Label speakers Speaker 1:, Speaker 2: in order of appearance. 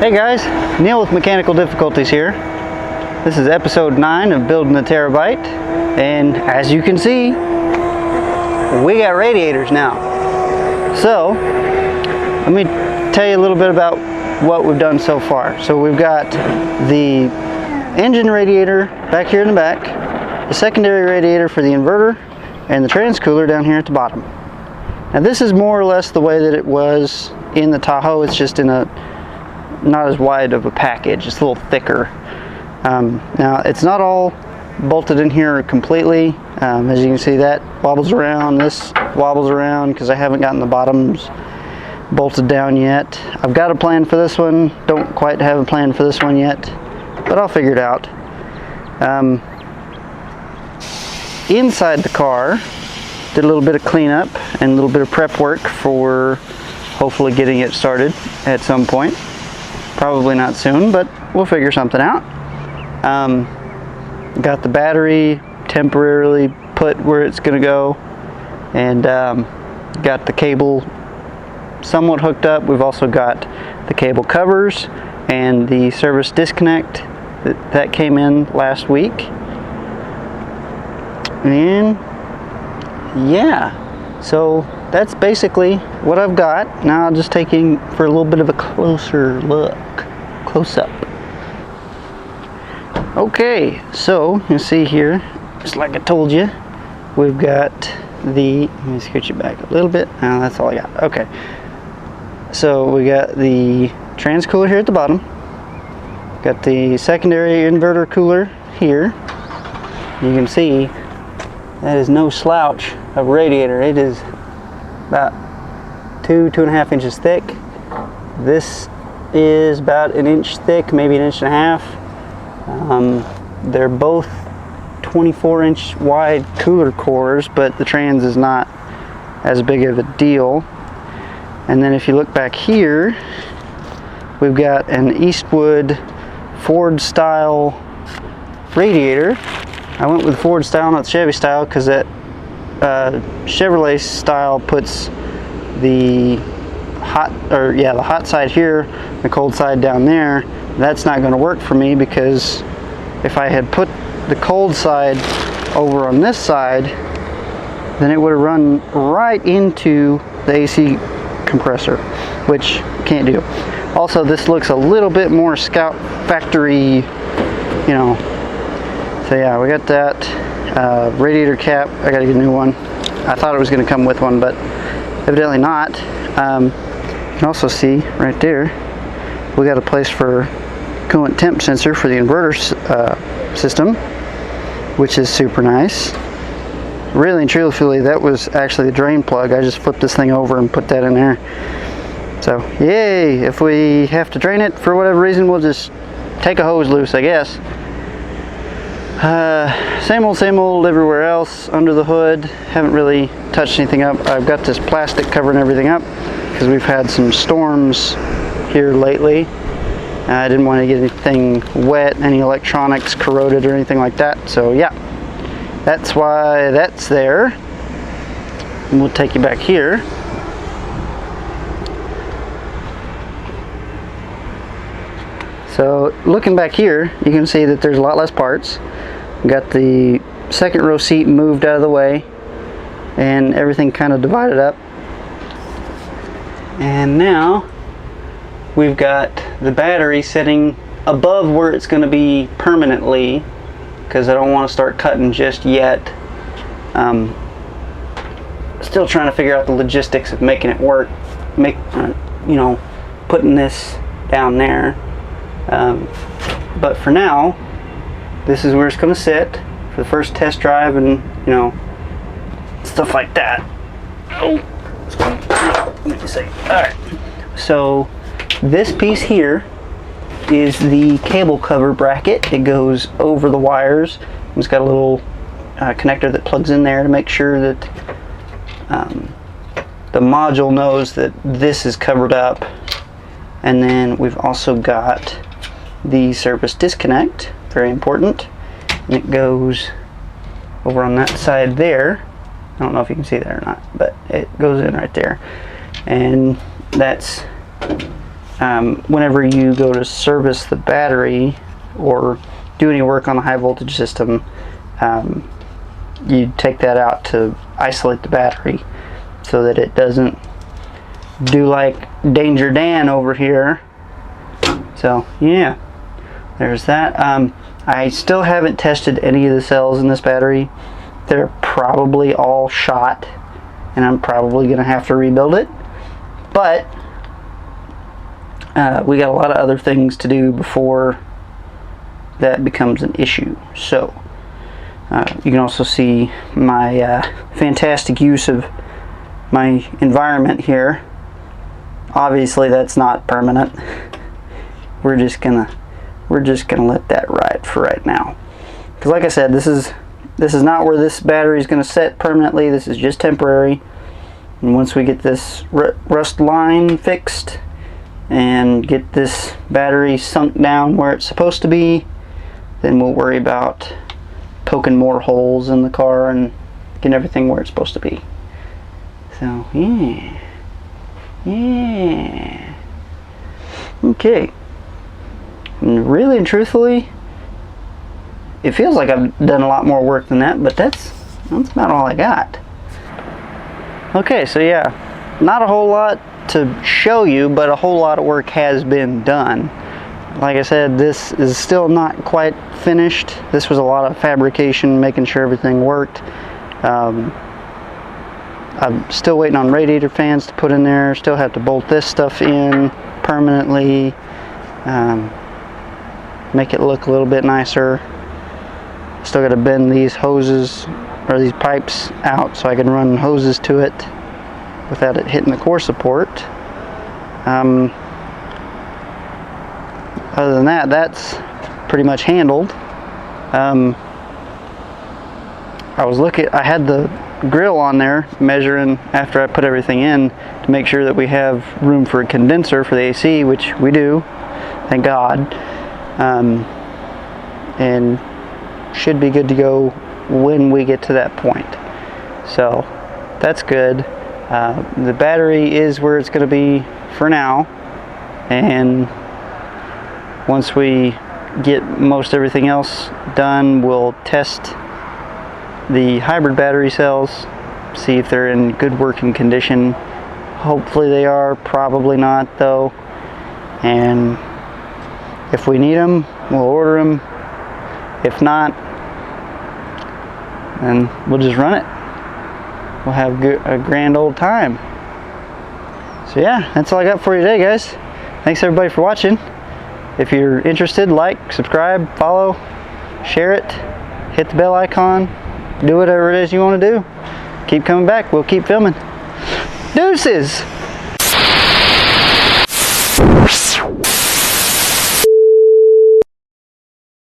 Speaker 1: Hey guys, Neil with Mechanical Difficulties here. This is episode 9 of building the Terra-byte, and as you can see, we got radiators now. So, let me tell you a little bit about what we've done so far. So we've got the engine radiator back here in the back, the secondary radiator for the inverter, and the transcooler down here at the bottom. Now this is more or less the way that it was in the Tahoe. It's just in a not as wide of a package. It's a little thicker. Now it's not all bolted in here completely. As you can see, that wobbles around, this wobbles around because I haven't gotten the bottoms bolted down yet. I've got a plan for this one. Don't quite have a plan for this one yet, but I'll figure it out. Inside the car, did a little bit of cleanup and a little bit of prep work for hopefully getting it started at some point. Probably not soon, but we'll figure something out. Got the battery temporarily put where it's going to go, and got the cable somewhat hooked up. We've also got the cable covers and the service disconnect that came in last week. And yeah, so that's basically what I've got. Now I'll just take you for a little bit of a closer look, close up. Okay, so you see here, just like I told you, we've got the, let me scoot you back a little bit. Now that's all I got. Okay, so we got the transcooler here at the bottom, got the secondary inverter cooler here. You can see that is no slouch of a radiator. It is about 2.5 inches thick. This is about an inch thick, maybe an inch and a half. They're both 24-inch wide cooler cores, but the trans is not as big of a deal. And then if you look back here, we've got an Eastwood Ford style radiator. I went with Ford style, not Chevy style, because that Chevrolet style puts the hot side here, the cold side down there. That's not going to work for me, because if I had put the cold side over on this side, then it would have run right into the AC compressor, which can't do. Also, this looks a little bit more Scout factory, you know. So yeah, we got that radiator cap. I got to get a new one. I thought it was going to come with one, but evidently not. You can also see right there, we got a place for coolant temp sensor for the inverter system, which is super nice. Really and truthfully, that was actually the drain plug. I just flipped this thing over and put that in there. So yay! If we have to drain it for whatever reason, we'll just take a hose loose, I guess. Same old everywhere else. Under the hood, haven't really touched anything up. I've got this plastic covering everything up because we've had some storms here lately. I didn't want to get anything wet, any electronics corroded or anything like that. So yeah, that's why that's there. And we'll take you back here. So looking back here, you can see that there's a lot less parts. Got the second row seat moved out of the way, and everything kind of divided up. And now we've got the battery sitting above where it's going to be permanently, because I don't want to start cutting just yet. Still trying to figure out the logistics of making it work, putting this down there. But for now, this is where it's going to sit for the first test drive, and stuff like that. Oh, let me see. All right. So this piece here is the cable cover bracket. It goes over the wires. It's got a little connector that plugs in there to make sure that the module knows that this is covered up. And then we've also got the service disconnect, very important. And it goes over on that side there. I don't know if you can see that or not, but it goes in right there. And that's whenever you go to service the battery or do any work on the high voltage system, you take that out to isolate the battery so that it doesn't do like Danger Dan over here. So yeah, there's that. I still haven't tested any of the cells in this battery. They're probably all shot, and I'm probably gonna have to rebuild it, but we got a lot of other things to do before that becomes an issue. So you can also see my fantastic use of my environment here. Obviously that's not permanent. We're just gonna let that ride for right now, because like I said, this is not where this battery is going to set permanently. This is just temporary, and once we get this rust line fixed and get this battery sunk down where it's supposed to be, then we'll worry about poking more holes in the car and getting everything where it's supposed to be. So yeah, okay. And really and truthfully, it feels like I've done a lot more work than that, but that's about all I got. Okay, so yeah, not a whole lot to show you, but a whole lot of work has been done. Like I said, this is still not quite finished. This was a lot of fabrication, making sure everything worked. I'm still waiting on radiator fans to put in there. Still have to bolt this stuff in permanently. Make it look a little bit nicer. Still got to bend these hoses or these pipes out so I can run hoses to it without it hitting the core support. Other than that, that's pretty much handled. I had the grill on there measuring after I put everything in to make sure that we have room for a condenser for the AC, which we do, thank God. And should be good to go when we get to that point. So that's good. The battery is where it's going to be for now, and once we get most everything else done, we'll test the hybrid battery cells, see if they're in good working condition. Hopefully they are, probably not though, and if we need them, we'll order them. If not, then we'll just run it. We'll have a grand old time. So yeah, that's all I got for you today, guys. Thanks everybody for watching. If you're interested, like, subscribe, follow, share it, hit the bell icon, do whatever it is you want to do. Keep coming back, we'll keep filming. Deuces!